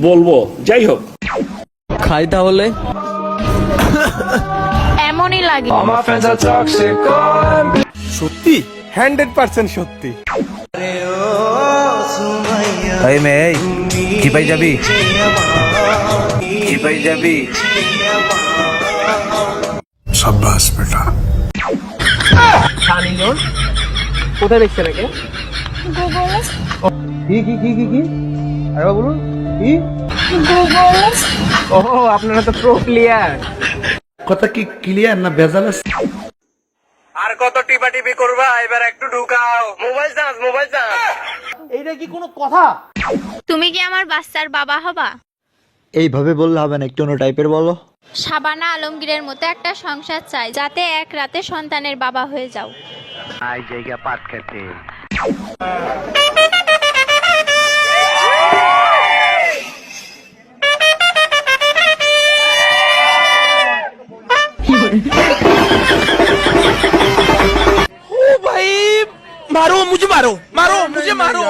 বলবো, যাই হোক। খাই তাহলে। এমনই লাগে। সত্যি 100% সত্যি। এই মেয়ে, এই কি পাই যাবি? কি পাই যাবি? সাব্বাস বেটা। কোথায় দেখছেন একে? কি আরে বলুন কি? ওহো, আপনারা তো প্রো প্লেয়ার। কথা কি ক্লিয়ার না ভেজাল আছে? আর কত টিপি করবা, এবার একটু ঢুকাও। Mobile charge. এইটা কি কোনো কথা? তুমি কি আমার বাচ্চার বাবা হবা? এইভাবে বললে হবে না, একটু অন্য টাইপের বলো। শাবানা আলমগীরের মতো একটা সংসার চাই, যাতে এক রাতে সন্তানের বাবা হয়ে যাও। আই জায়গা পাট খেতে। ओ भाई, मारो मुझे, मारो मुझे, मारो।